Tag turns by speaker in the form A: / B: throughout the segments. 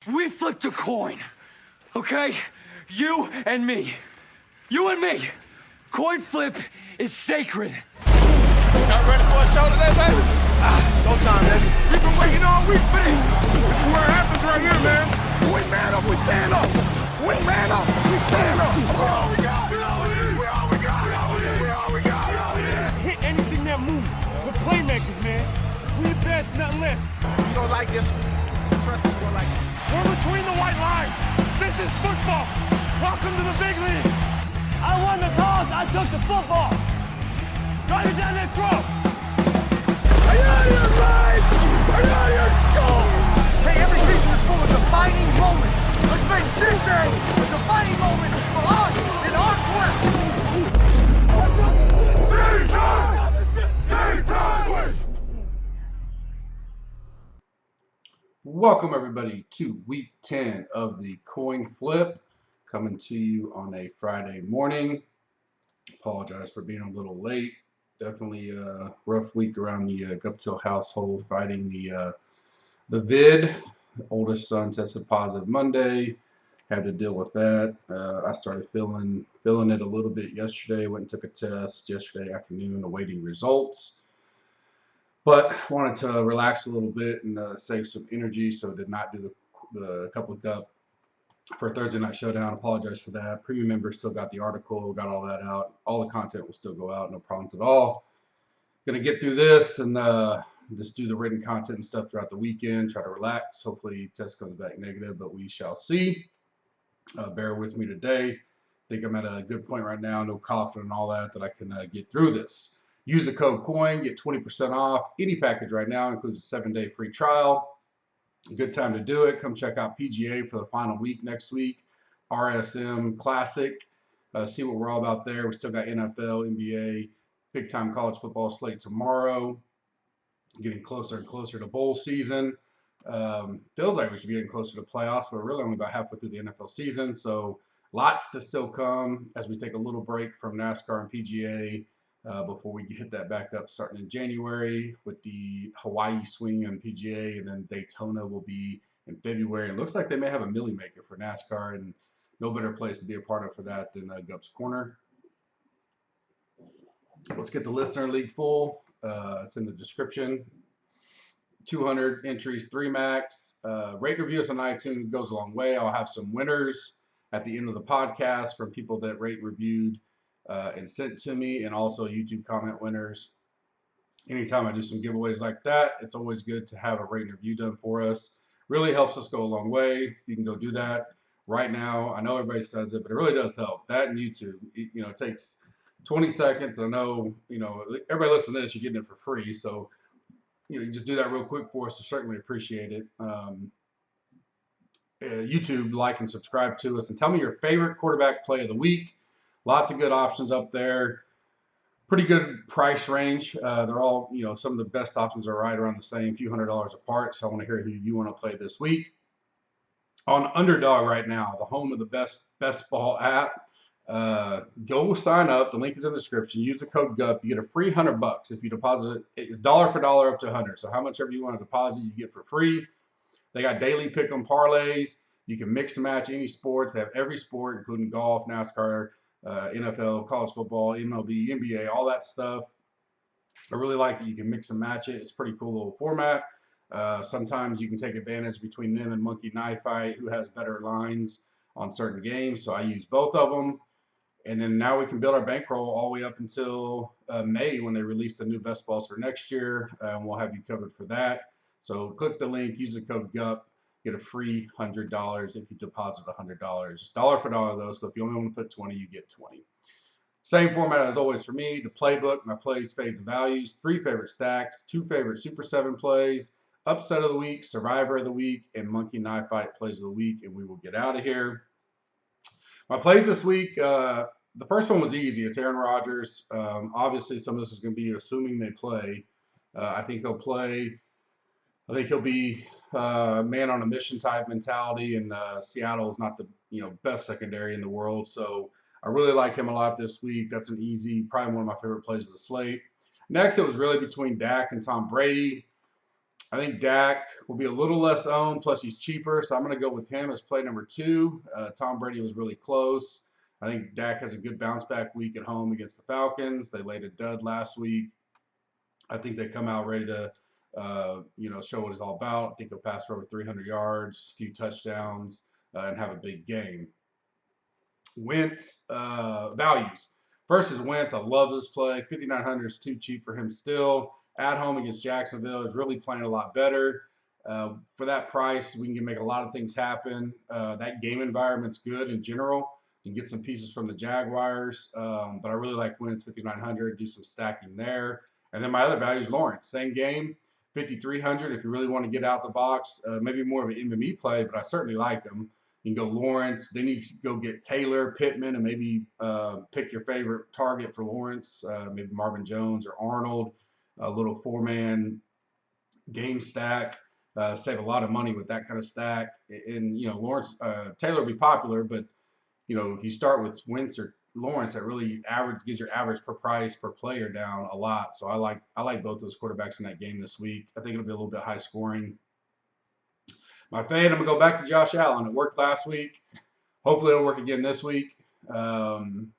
A: We flipped a coin, okay? You and me. You and me. Coin flip is sacred.
B: Y'all ready for a show today, baby? Showtime, baby. We've been waiting all week for this. This is where it happens right here, man. We man up, we stand up. We man up, we stand up. We all we got. We all we need. We all we got. We all we need. We all we got. We all we need.
C: Hit anything that moves. We're playmakers, man. We advance, nothing less.
B: You don't like this? Trust us, you don't like it.
C: We're between the white lines. This is football. Welcome to the big league. I won the toss. I took the football. Drive it down their throat.
B: Are you out of your mind? Are you out of your skull? Hey, every season is full of defining moments. Let's make this day a defining moment for us in our quest. Game time! Game time!
D: Welcome everybody to week 10 of the coin flip, coming to you on a Friday morning. Apologize for being a little late. Definitely a rough week around the Guptill household fighting the vid. Oldest son tested positive Monday. Had to deal with that. I started feeling it a little bit yesterday. Went and took a test yesterday afternoon, awaiting results. But wanted to relax a little bit and save some energy, so did not do the couple of cup for Thursday Night Showdown. Apologize for that. Premium members still got the article, got all that out. All the content will still go out, no problems at all. Gonna get through this and just do the written content and stuff throughout the weekend. Try to relax. Hopefully test comes back negative, but we shall see. Bear with me today. Think I'm at a good point right now. No coughing and all that I can get through this. Use the code COIN, get 20% off any package right now, includes a 7-day free trial. Good time to do it. Come check out PGA for the final week next week. RSM Classic. See what we're all about there. We still got NFL, NBA, big-time college football slate tomorrow. Getting closer and closer to bowl season. Feels like we should be getting closer to playoffs, but we're really only about halfway through the NFL season. So lots to still come as we take a little break from NASCAR and PGA. Before we hit that back up starting in January with the Hawaii swing on PGA, and then Daytona will be in February. It looks like they may have a Millie Maker for NASCAR, and no better place to be a part of for that than Gup's Corner. Let's get the listener league full. It's in the description. 200 entries, 3 max. Rate reviews on iTunes goes a long way. I'll have some winners at the end of the podcast from people that rate and reviewed and sent to me, and also YouTube comment winners. Anytime I do some giveaways like that, it's always good to have a rate and review done for us. Really helps us go a long way. You can go do that right now. I know everybody says it, but it really does help. That and YouTube, it takes 20 seconds. I know, everybody listening to this, you're getting it for free. So, you just do that real quick for us. I certainly appreciate it. YouTube, like and subscribe to us, and tell me your favorite quarterback play of the week. Lots of good options up there. Pretty good price range. They're all, some of the best options are right around the same, few $100s apart. So I want to hear who you want to play this week. On Underdog right now, the home of the best ball app. Go sign up. The link is in the description. Use the code GUP. You get a free $100 if you deposit. It's dollar for dollar up to 100. So how much ever you want to deposit, you get for free. They got daily pick'em parlays. You can mix and match any sports. They have every sport, including golf, NASCAR, NFL, college football, MLB, NBA, all that stuff. I really like that you can mix and match it. It's a pretty cool little format. Sometimes you can take advantage between them and Monkey Knife Fight, who has better lines on certain games. So I use both of them. And then now we can build our bankroll all the way up until May, when they release the new best balls for next year. And we'll have you covered for that. So click the link, use the code GUP. Get a free $100 if you deposit $100. Just dollar for dollar though, so if you only want to put 20, you get 20. Same format as always for me. The playbook, my plays, fades, and values. 3 favorite stacks, 2 favorite Super 7 plays, upset of the week, survivor of the week, and Monkey Knife Fight plays of the week, and we will get out of here. My plays this week, the first one was easy. It's Aaron Rodgers. Obviously, some of this is going to be assuming they play. I think he'll play. I think he'll be man on a mission type mentality, and Seattle is not the best secondary in the world, so I really like him a lot this week. That's an easy, probably one of my favorite plays of the slate. Next, it was really between Dak and Tom Brady. I think Dak will be a little less owned, plus he's cheaper, so I'm going to go with him as play number 2. Tom Brady was really close. I think Dak has a good bounce back week at home against the Falcons. They laid a dud last week. I think they come out ready to, show what it's all about. I think they'll pass for over 300 yards, a few touchdowns, and have a big game. Wentz values versus Wentz. I love this play. 5,900 is too cheap for him still. At home against Jacksonville is really playing a lot better. For that price, we can make a lot of things happen. That game environment's good in general. You can get some pieces from the Jaguars, but I really like Wentz 5,900. Do some stacking there. And then my other value is Lawrence. Same game, 5,300. If you really want to get out the box, maybe more of an MME play, but I certainly like him. You can go Lawrence. Then you can go get Taylor, Pittman, and maybe pick your favorite target for Lawrence, maybe Marvin Jones or Arnold. A little 4-man game stack. Save a lot of money with that kind of stack. And, Lawrence, Taylor will be popular, but, if you start with Wentz or Lawrence, that really gives your average per price per player down a lot. So I like both those quarterbacks in that game this week. I think it'll be a little bit high scoring. My fade, I'm going to go back to Josh Allen. It worked last week. Hopefully it'll work again this week. They're on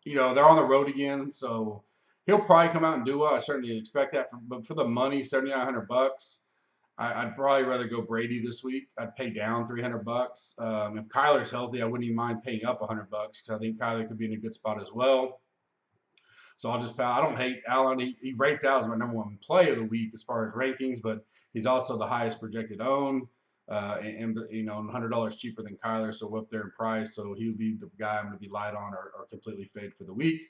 D: the road again, so he'll probably come out and do well. I certainly expect that. But for the money, $7,900, I'd probably rather go Brady this week. I'd pay down $300. If Kyler's healthy, I wouldn't even mind paying up $100 because I think Kyler could be in a good spot as well. So I don't hate Allen. He rates out as my number 1 play of the week as far as rankings, but he's also the highest projected own, and $100 cheaper than Kyler, so up there in price. So he'll be the guy I'm going to be light on or completely fade for the week.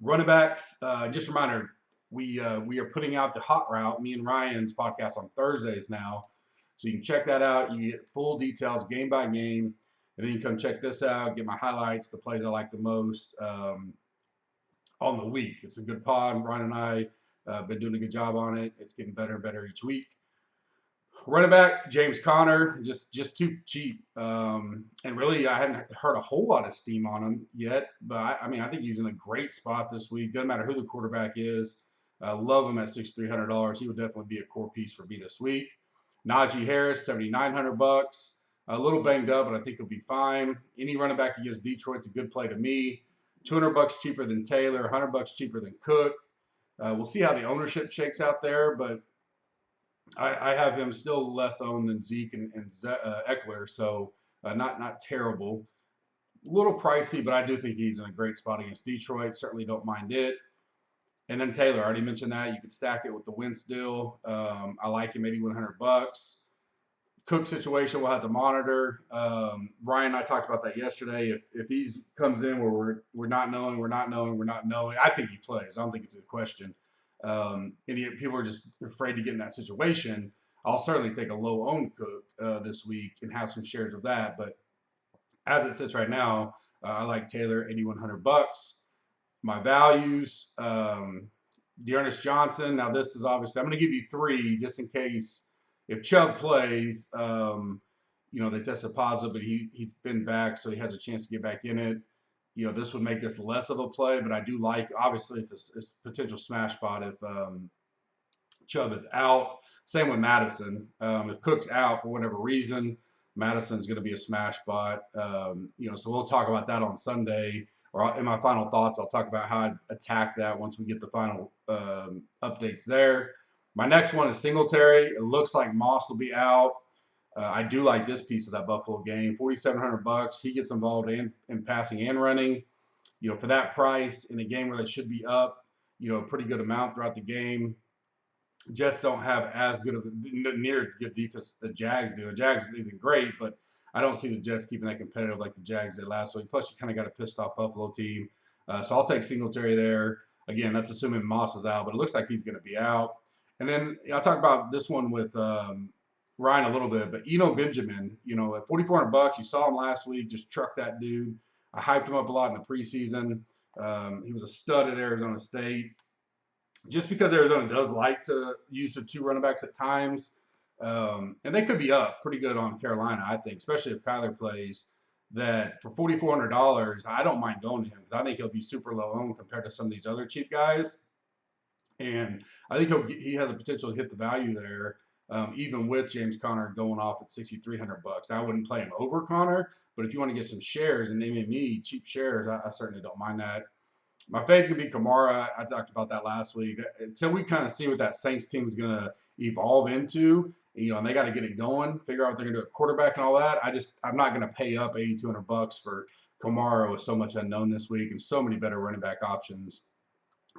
D: Running backs, just a reminder, we are putting out the Hot Route, me and Ryan's podcast, on Thursdays now. So you can check that out. You get full details game by game. And then you come check this out, get my highlights, the plays I like the most on the week. It's a good pod. Ryan and I have been doing a good job on it. It's getting better and better each week. Running back, James Conner, just too cheap. And really, I hadn't heard a whole lot of steam on him yet. But, I think he's in a great spot this week. Doesn't matter who the quarterback is. Love him at $6,300. He would definitely be a core piece for me this week. Najee Harris, $7,900. A little banged up, but I think he'll be fine. Any running back against Detroit's a good play to me. $200 cheaper than Taylor, $100 cheaper than Cook. We'll see how the ownership shakes out there, but I have him still less owned than Zeke and Eckler, so not terrible. A little pricey, but I do think he's in a great spot against Detroit. Certainly don't mind it. And then Taylor, I already mentioned that. You could stack it with the Wentz deal. I like him, $8,100. Cook situation we'll have to monitor. Ryan and I talked about that yesterday. If he comes in where we're not knowing, I think he plays. I don't think it's a question. And people are just afraid to get in that situation. I'll certainly take a low-owned Cook this week and have some shares of that. But as it sits right now, I like Taylor, $8,100. My values, Dearness Johnson. Now this is obviously, I'm going to give you 3 just in case if Chubb plays, they tested positive, but he's been back, so he has a chance to get back in it. This would make this less of a play, but I do like, obviously, it's a potential smash spot if Chubb is out. Same with Madison. If Cook's out for whatever reason, Madison's going to be a smash spot. So we'll talk about that on Sunday. Or in my final thoughts, I'll talk about how I attack that once we get the final updates there. My next one is Singletary. It looks like Moss will be out. I do like this piece of that Buffalo game. $4,700. He gets involved in passing and running. For that price in a game where they should be up, a pretty good amount throughout the game. Jets don't have as good of near good defense the Jags do. The Jags isn't great, but I don't see the Jets keeping that competitive like the Jags did last week. Plus, you kind of got a pissed-off Buffalo team. So I'll take Singletary there. Again, that's assuming Moss is out, but it looks like he's going to be out. And then I'll talk about this one with Ryan a little bit, but Benjamin, at $4,400, you saw him last week, just trucked that dude. I hyped him up a lot in the preseason. He was a stud at Arizona State. Just because Arizona does like to use the 2 running backs at times, and they could be up pretty good on Carolina, I think, especially if Kyler plays, that for $4,400, I don't mind going to him because I think he'll be super low owned compared to some of these other cheap guys. And I think he has a potential to hit the value there, even with James Conner going off at $6,300. I wouldn't play him over Conner, but if you want to get some shares and name me cheap shares, I certainly don't mind that. My fade's gonna be Kamara. I talked about that last week. Until we kind of see what that Saints team is gonna evolve into, and they got to get it going, figure out what they're gonna do at quarterback and all that. I'm not gonna pay up $8,200 for Kamara with so much unknown this week and so many better running back options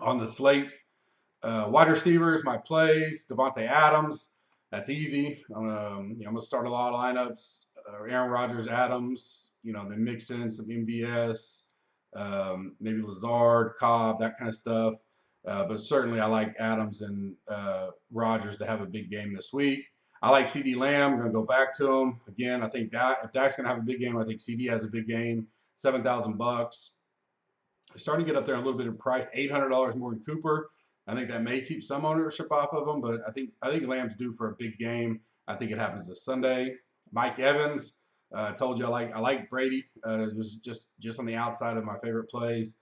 D: on the slate. Wide receivers, my plays, Devontae Adams. That's easy. I'm gonna start a lot of lineups. Aaron Rodgers, Adams. Then mix in some MVS. Maybe Lazard, Cobb, that kind of stuff. But certainly I like Adams and Rodgers to have a big game this week. I like CD Lamb. I'm going to go back to him. Again, I think if Dak's going to have a big game, I think CD has a big game. $7,000. Starting to get up there a little bit in price. $800 more than Cooper. I think that may keep some ownership off of him, but I think Lamb's due for a big game. I think it happens this Sunday. Mike Evans. I told you I like Brady. Just on the outside of my favorite plays.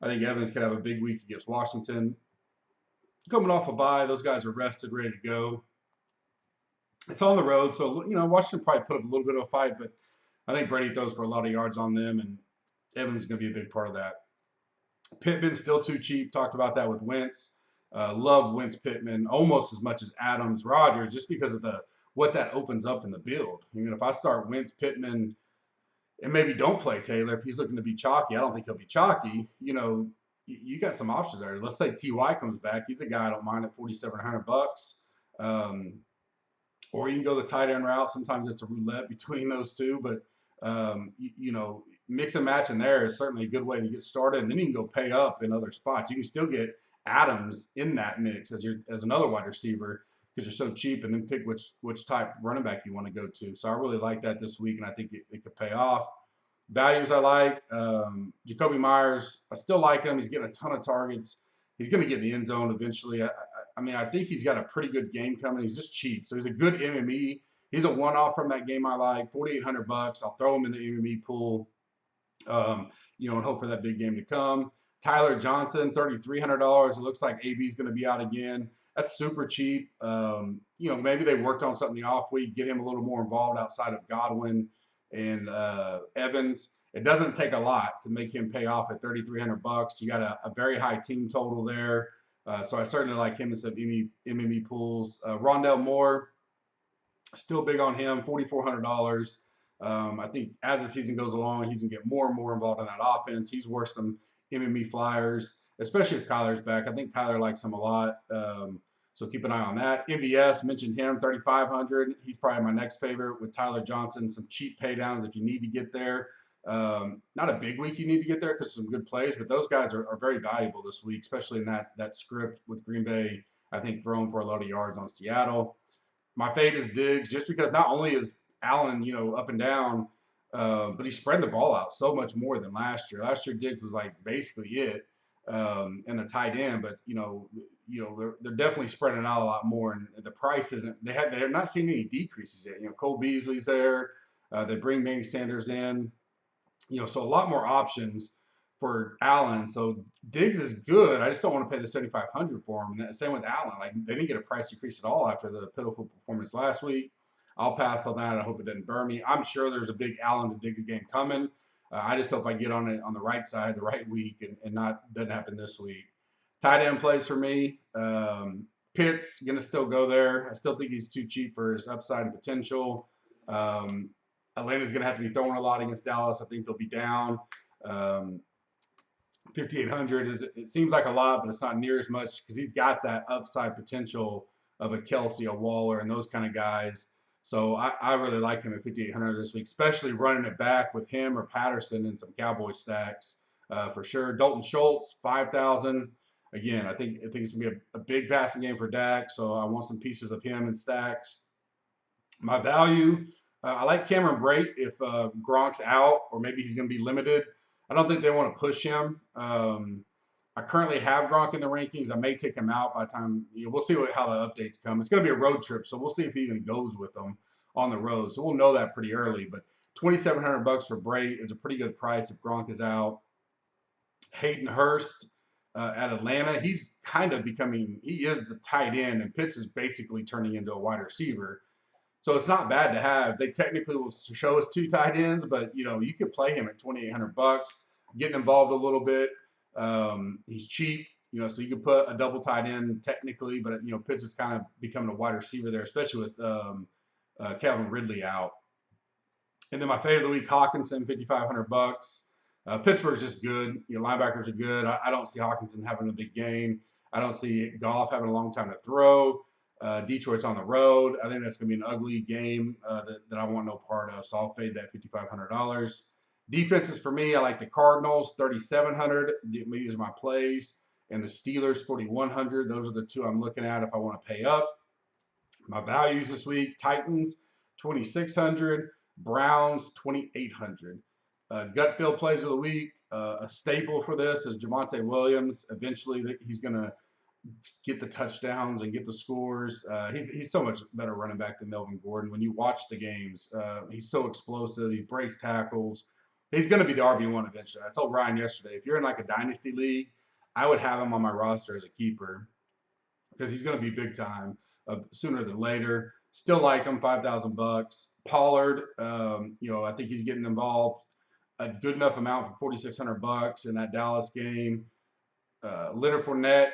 D: I think Evans could have a big week against Washington. Coming off a bye, those guys are rested, ready to go. It's on the road, so Washington probably put up a little bit of a fight, but I think Brady throws for a lot of yards on them, and Evans is going to be a big part of that. Pittman's still too cheap. Talked about that with Wentz. Love Wentz, Pittman almost as much as Adams, Rodgers, just because of what that opens up in the build. If I start Wentz, Pittman, and maybe don't play Taylor if he's looking to be chalky, I don't think he'll be chalky. You got some options there. Let's say Ty comes back. He's a guy I don't mind at $4,700. Or you can go the tight end route. Sometimes it's a roulette between those two, but mix and match in there is certainly a good way to get started. And then you can go pay up in other spots. You can still get Adams in that mix as another wide receiver because you're so cheap, and then pick which type running back you want to go to. So I really like that this week, and I think it could pay off. Values I like. Jacoby Myers, I still like him. He's getting a ton of targets. He's going to get in the end zone eventually. I think he's got a pretty good game coming. He's just cheap. So he's a good MME. He's a one-off from that game I like. $4,800. I'll throw him in the MME pool, and hope for that big game to come. Tyler Johnson, $3,300. It looks like AB is going to be out again. That's super cheap. Maybe they worked on something the off week, get him a little more involved outside of Godwin and Evans. It doesn't take a lot to make him pay off at $3,300. You got a very high team total there. So I certainly like him instead of MME pools. Rondell Moore, still big on him, $4,400. I think as the season goes along, he's going to get more and more involved in that offense. He's worth some MME flyers, especially if Kyler's back. I think Kyler likes him a lot. So keep an eye on that. MVS, mentioned him, $3,500. He's probably my next favorite with Tyler Johnson. Some cheap pay downs if you need to get there. Not a big week you need to get there because some good plays, but those guys are very valuable this week, especially in that script with Green Bay, I think, throwing for a lot of yards on Seattle. My fade is Diggs, just because not only is Allen, up and down, but he spread the ball out so much more than last year. Last year, Diggs was like basically it, and the tight end, but they're definitely spreading it out a lot more, and the price isn't. They're not seeing any decreases yet. Cole Beasley's there. They bring Manny Sanders in. So a lot more options for Allen. So Diggs is good. I just don't want to pay the $7,500 for him. And same with Allen. Like, they didn't get a price decrease at all after the pitiful performance last week. I'll pass on that. I hope it doesn't burn me. I'm sure there's a big Allen to Diggs game coming. I just hope I get on it on the right side the right week and not doesn't happen this week. Tight end plays for me. Pitt's going to still go there. I still think he's too cheap for his upside and potential. Atlanta's going to have to be throwing a lot against Dallas. I think they'll be down. 5,800 it seems like a lot, but it's not near as much because he's got that upside potential of a Kelsey, a Waller, and those kind of guys. So I really like him at 5,800 this week, especially running it back with him or Patterson and some Cowboy stacks for sure. Dalton Schultz, 5,000. Again, I think it's going to be a big passing game for Dak, so I want some pieces of him in stacks. My value. I like Cameron Brate if Gronk's out or maybe he's going to be limited. I don't think they want to push him. I currently have Gronk in the rankings. I may take him out by the time we'll see how the updates come. It's going to be a road trip, so we'll see if he even goes with them on the road. So we'll know that pretty early. But $2,700 for Brate is a pretty good price if Gronk is out. Hayden Hurst, at Atlanta. He's kind of he is the tight end, and Pitts is basically turning into a wide receiver. So it's not bad to have. They technically will show us 2 tight ends, but you could play him at $2,800, getting involved a little bit. He's cheap, so you could put a double tight end technically, but Pitts is kind of becoming a wide receiver there, especially with Calvin Ridley out. And then my favorite of the week, Hawkinson, $5,500. Pittsburgh's just good. Linebackers are good. I don't see Hawkinson having a big game. I don't see Goff having a long time to throw. Detroit's on the road. I think that's going to be an ugly game that I want no part of. So I'll fade that $5,500. Defenses for me, I like the Cardinals, $3,700. These are my plays. And the Steelers, $4,100. Those are the 2 I'm looking at if I want to pay up. My values this week, Titans, $2,600. Browns, $2,800. Gut feel plays of the week. A staple for this is Javonte Williams. Eventually, he's going to get the touchdowns and get the scores. He's so much better running back than Melvin Gordon. When you watch the games, he's so explosive. He breaks tackles. He's going to be the RB1 eventually. I told Ryan yesterday, if you're in like a dynasty league, I would have him on my roster as a keeper because he's going to be big time sooner than later. Still like him, $5,000. Pollard, I think he's getting involved a good enough amount for $4,600 in that Dallas game. Leonard Fournette,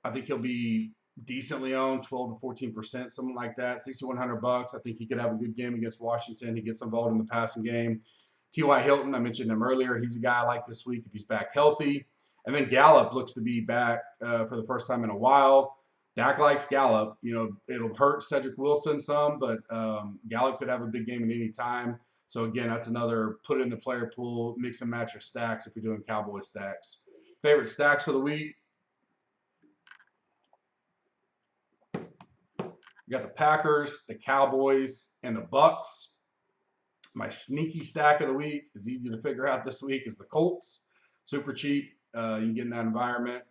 D: I think he'll be decently owned, 12 to 14%, something like that. $6,100. I think he could have a good game against Washington. He gets involved in the passing game. T.Y. Hilton, I mentioned him earlier. He's a guy I like this week if he's back healthy. And then Gallup looks to be back for the first time in a while. Dak likes Gallup. It'll hurt Cedric Wilson some, but Gallup could have a big game at any time. So, again, that's another put it in the player pool, mix and match your stacks if you're doing Cowboy stacks. Favorite stacks of the week. You got the Packers, the Cowboys, and the Bucks. My sneaky stack of the week is easy to figure out this week is the Colts. Super cheap. You can get in that environment.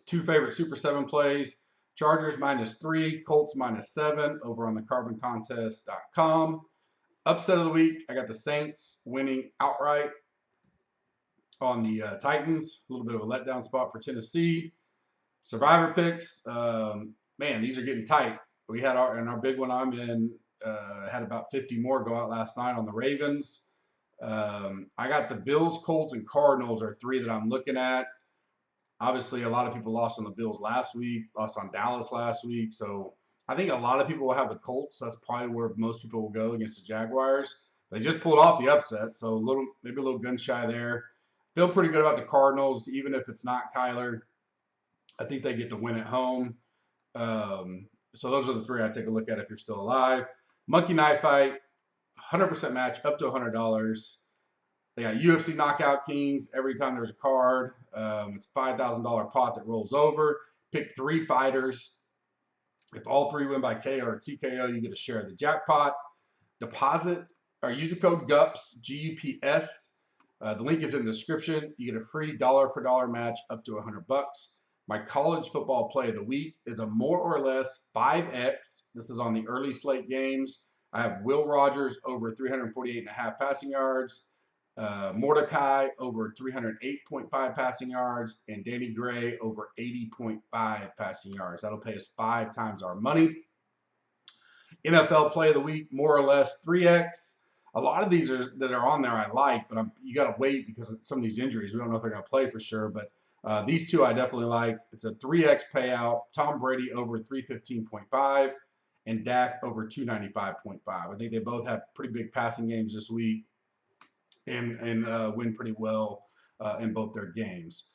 D: 2 favorite Super 7 plays. Chargers -3, Colts -7 over on the carboncontest.com. Upset of the week, I got the Saints winning outright on the Titans. A little bit of a letdown spot for Tennessee. Survivor picks. Man, these are getting tight. We had our big one I'm in, had about 50 more go out last night on the Ravens. I got the Bills, Colts, and Cardinals are 3 that I'm looking at. Obviously, a lot of people lost on the Bills last week, lost on Dallas last week. So I think a lot of people will have the Colts. That's probably where most people will go against the Jaguars. They just pulled off the upset, so maybe a little gun shy there. Feel pretty good about the Cardinals, even if it's not Kyler. I think they get the win at home. So those are the 3 I'd take a look at if you're still alive. Monkey Knife Fight, 100% match, up to $100. They got UFC Knockout Kings every time there's a card. It's a $5,000 pot that rolls over. Pick 3 fighters. If all 3 win by KO or TKO, you get a share of the jackpot. Deposit or use the code GUPS, GUPS. The link is in the description. You get a free dollar for dollar match up to $100. My college football play of the week is a more or less 5X. This is on the early slate games. I have Will Rodgers over 348.5 passing yards. Mordecai over 308.5 passing yards, and Danny Gray over 80.5 passing yards. That'll pay us 5 times our money. NFL play of the week, more or less 3X. A lot of these that are on there I like, but you got to wait because of some of these injuries. We don't know if they're going to play for sure, but these 2 I definitely like. It's a 3X payout. Tom Brady over 315.5 and Dak over 295.5. I think they both have pretty big passing games this week. And win pretty well in both their games.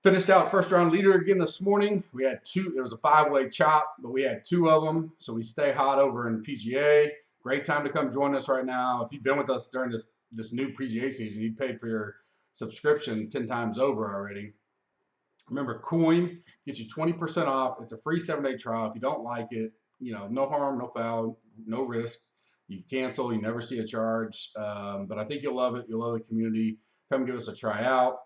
D: Finished out first round leader again this morning. We had 2. There was a 5-way chop, but we had 2 of them. So we stay hot over in PGA. Great time to come join us right now. If you've been with us during this new PGA season, you paid for your subscription 10 times over already. Remember, Coin gets you 20% off. It's a free 7-day trial. If you don't like it, no harm, no foul, no risk. You cancel, you never see a charge, but I think you'll love it. You'll love the community. Come give us a try out.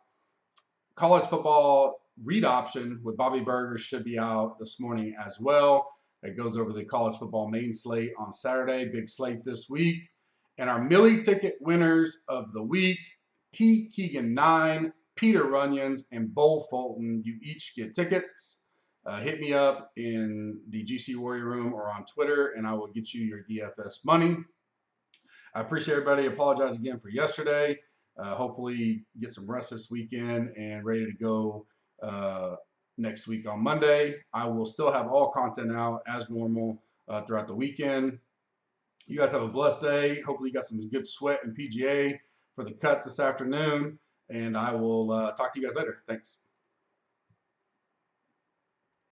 D: College football read option with Bobby Burgers should be out this morning as well. It goes over the college football main slate on Saturday. Big slate this week. And our Millie ticket winners of the week, T. Keegan 9, Peter Runyons, and Bull Fulton. You each get tickets. Hit me up in the GC Warrior Room or on Twitter, and I will get you your DFS money. I appreciate everybody. Apologize again for yesterday. Hopefully get some rest this weekend and ready to go next week on Monday. I will still have all content out as normal throughout the weekend. You guys have a blessed day. Hopefully you got some good sweat and PGA for the cut this afternoon. And I will talk to you guys later. Thanks.